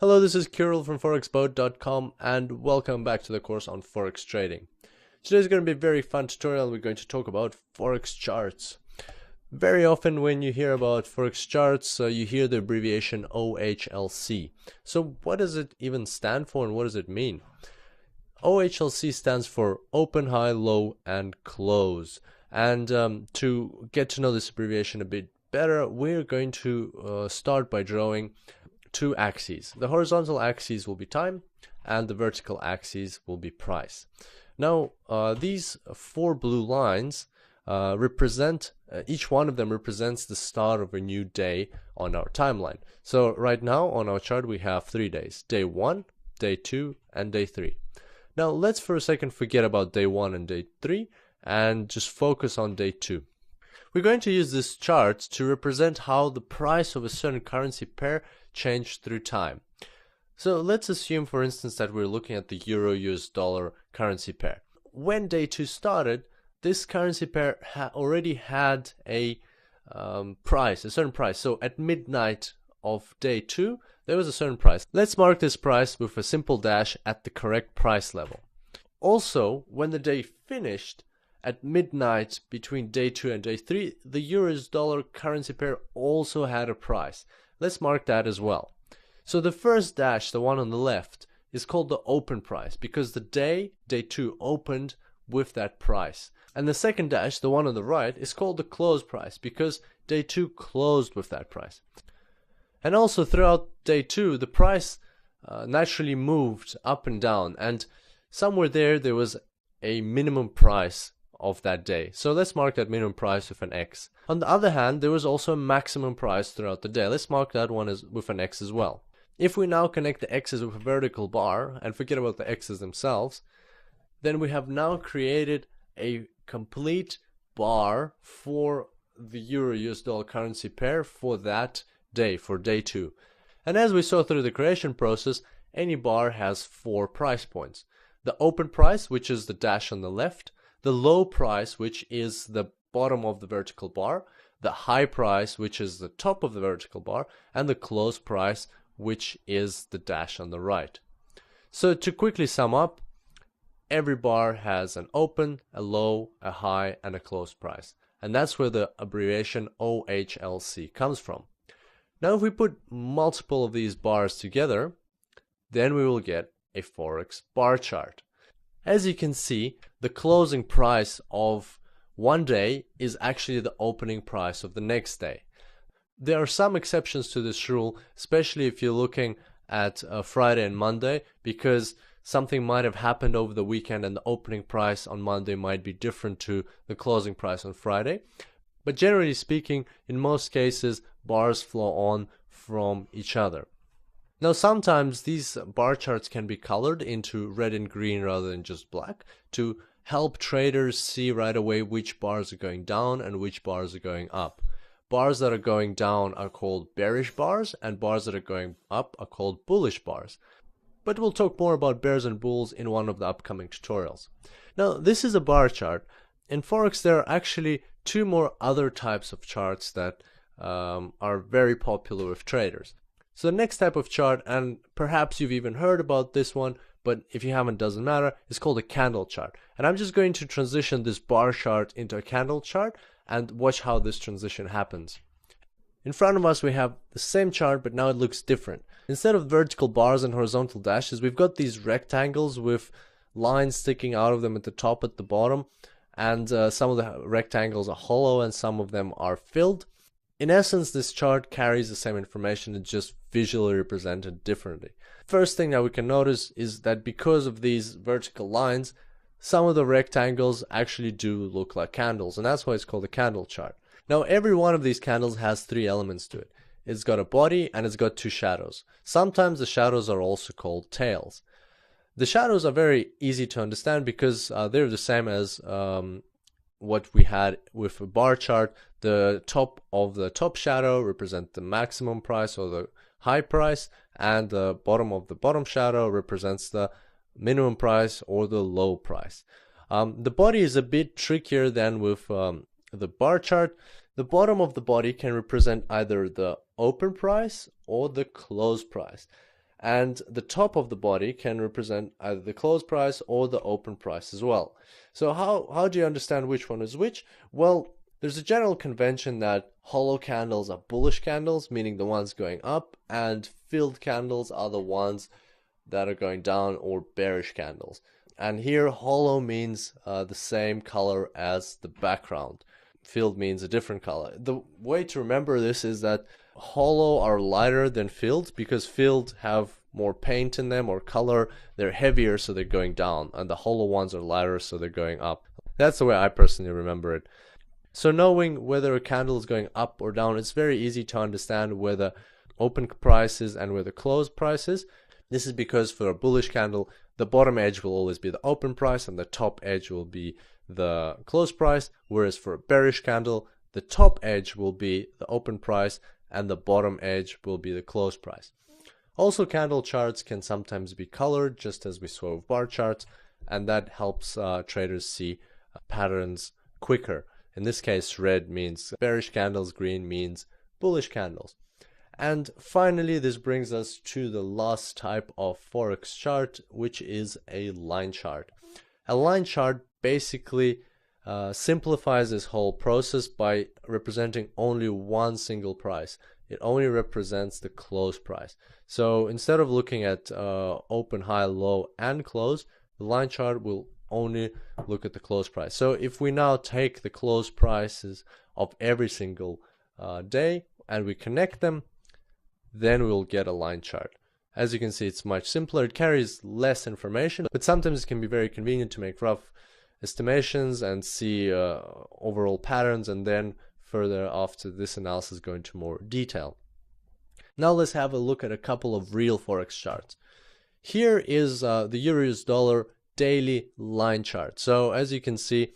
Hello, this is Kirill from forexboat.com and welcome back to the course on Forex trading. Today's going to be a very fun tutorial. We're going to talk about Forex charts. Very often when you hear about Forex charts, you hear the abbreviation OHLC. So what does it even stand for and what does it mean? OHLC stands for Open, High, Low, and Close. And to get to know this abbreviation a bit better, we're going to start by drawing two axes. The horizontal axis will be time and the vertical axis will be price. Now these four blue lines represent, each one of them represents the start of a new day on our timeline. So right now on our chart we have 3 days: day 1, day 2, and day 3. Now let's for a second forget about day 1 and day 3 and just focus on day 2. We're going to use this chart to represent how the price of a certain currency pair changed through time. So let's assume, for instance, that we're looking at the euro-US dollar currency pair. When day 2 started, this currency pair already had a price, a certain price. So at midnight of day 2, there was a certain price. Let's mark this price with a simple dash at the correct price level. Also, when the day finished, at midnight between day 2 and day 3, the euro-US dollar currency pair also had a price. Let's mark that as well. So the first dash, the one on the left, is called the open price because the day 2, opened with that price. And the second dash, the one on the right, is called the close price because day 2 closed with that price. And also throughout day 2, the price naturally moved up and down, and somewhere there was a minimum price of that day. So let's mark that minimum price with an X. On the other hand, there was also a maximum price throughout the day. Let's mark that one with an X as well. If we now connect the X's with a vertical bar and forget about the X's themselves, then we have now created a complete bar for the euro-US dollar currency pair for that day, for day 2. And as we saw through the creation process, any bar has 4 price points. The open price, which is the dash on the left, the low price, which is the bottom of the vertical bar, the high price, which is the top of the vertical bar, and the close price, which is the dash on the right. So to quickly sum up, every bar has an open, a low, a high, and a close price. And that's where the abbreviation OHLC comes from. Now if we put multiple of these bars together, then we will get a Forex bar chart. As you can see, the closing price of one day is actually the opening price of the next day. There are some exceptions to this rule, especially if you're looking at Friday and Monday, because something might have happened over the weekend and the opening price on Monday might be different to the closing price on Friday. But generally speaking, in most cases, bars flow on from each other. Now sometimes these bar charts can be colored into red and green rather than just black to help traders see right away which bars are going down and which bars are going up. Bars that are going down are called bearish bars and bars that are going up are called bullish bars. But we'll talk more about bears and bulls in one of the upcoming tutorials. Now this is a bar chart. In Forex there are actually 2 more other types of charts that are very popular with traders. So the next type of chart, and perhaps you've even heard about this one, but if you haven't, doesn't matter, is called a candle chart. And I'm just going to transition this bar chart into a candle chart and watch how this transition happens. In front of us we have the same chart, but now it looks different. Instead of vertical bars and horizontal dashes, we've got these rectangles with lines sticking out of them at the top, at the bottom, and some of the rectangles are hollow and some of them are filled. In essence, this chart carries the same information, it's just visually represented differently. First thing that we can notice is that because of these vertical lines, some of the rectangles actually do look like candles, and that's why it's called a candle chart. Now every one of these candles has 3 elements to it. It's got a body and it's got 2 shadows. Sometimes the shadows are also called tails. The shadows are very easy to understand because they're the same as what we had with a bar chart. The top of the top shadow represents the maximum price or the high price, and the bottom of the bottom shadow represents the minimum price or the low price. The body is a bit trickier than with the bar chart. The bottom of the body can represent either the open price or the close price. and the top of the body can represent either the close price or the open price as well. So how do you understand which one is which? Well, there's a general convention that hollow candles are bullish candles, meaning the ones going up, and filled candles are the ones that are going down, or bearish candles. And here hollow means the same color as the background. Filled means a different color. The way to remember this is that hollow are lighter than filled, because filled have more paint in them or color. They're heavier, so they're going down, and the hollow ones are lighter, so they're going up. That's the way I personally remember it. So knowing whether a candle is going up or down, it's very easy to understand where the open price is and where the close price is. This is because for a bullish candle, the bottom edge will always be the open price and the top edge will be the close price, whereas for a bearish candle, the top edge will be the open price and the bottom edge will be the close price. Also, candle charts can sometimes be colored, just as we saw with bar charts, and that helps traders see patterns quicker. In this case, red means bearish candles, green means bullish candles. And finally, this brings us to the last type of Forex chart, which is a line chart. A line chart basically simplifies this whole process by representing only one single price. It only represents the close price. So instead of looking at open, high, low, and close, the line chart will only look at the close price. So if we now take the close prices of every single day and we connect them, then we'll get a line chart. As you can see, it's much simpler. It carries less information, but sometimes it can be very convenient to make rough estimations and see overall patterns, and then further after this analysis go into more detail. Now let's have a look at a couple of real Forex charts. Here is the Euro-US dollar daily line chart. So as you can see,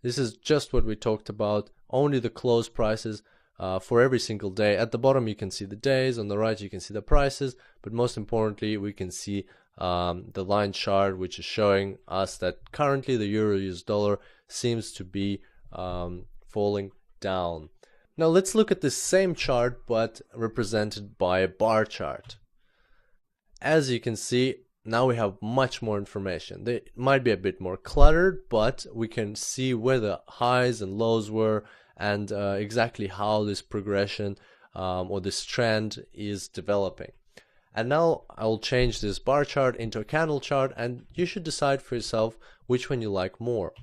this is just what we talked about, only the close prices for every single day. At the bottom you can see the days, on the right you can see the prices, but most importantly we can see the line chart, which is showing us that currently the Euro-US dollar seems to be falling down. Now let's look at the same chart but represented by a bar chart. As you can see, now we have much more information. They might be a bit more cluttered, but we can see where the highs and lows were, and exactly how this progression or this trend is developing. And now I'll change this bar chart into a candle chart, and you should decide for yourself which one you like more.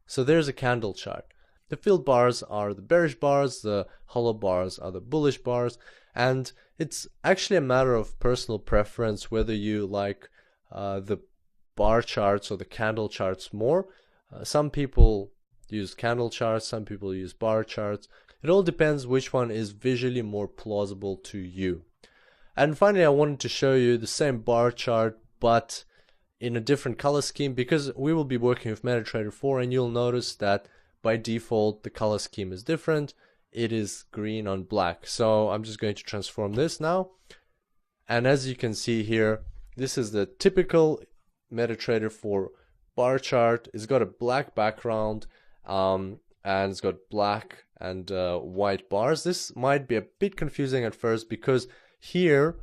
So there's a candle chart. The filled bars are the bearish bars, the hollow bars are the bullish bars, and it's actually a matter of personal preference whether you like the bar charts or the candle charts more. Some people use candle charts, some people use bar charts. It all depends which one is visually more plausible to you. And finally, I wanted to show you the same bar chart but in a different color scheme, because we will be working with MetaTrader 4, and you'll notice that by default the color scheme is different. It is green on black. So I'm just going to transform this now, and as you can see here, this is the typical MetaTrader 4 bar chart. It's got a black background and it's got black and white bars. This might be a bit confusing at first because here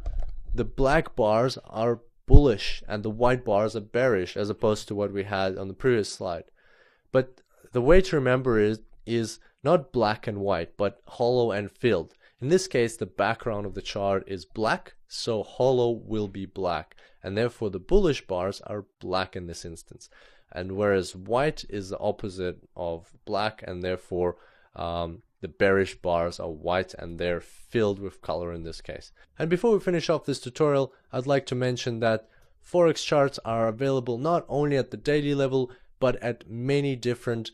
the black bars are bullish and the white bars are bearish, as opposed to what we had on the previous slide. But the way to remember it is not black and white, but hollow and filled. In this case, the background of the chart is black, so hollow will be black, and therefore the bullish bars are black in this instance. And whereas white is the opposite of black, and therefore the bearish bars are white and they're filled with color in this case. And before we finish off this tutorial, I'd like to mention that Forex charts are available not only at the daily level, but at many different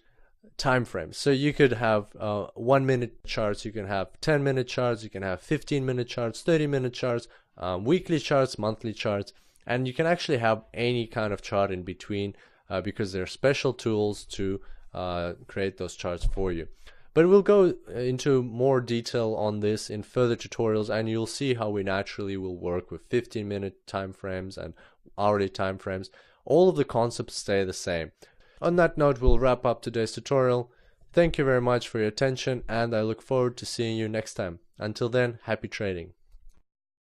time frames. So you could have 1 minute charts, you can have 10-minute charts, you can have 15-minute charts, 30-minute charts, weekly charts, monthly charts, and you can actually have any kind of chart in between because there are special tools to create those charts for you. But we'll go into more detail on this in further tutorials, and you'll see how we naturally will work with 15-minute time frames and hourly time frames. All of the concepts stay the same. On that note, we'll wrap up today's tutorial. Thank you very much for your attention, and I look forward to seeing you next time. Until then, happy trading.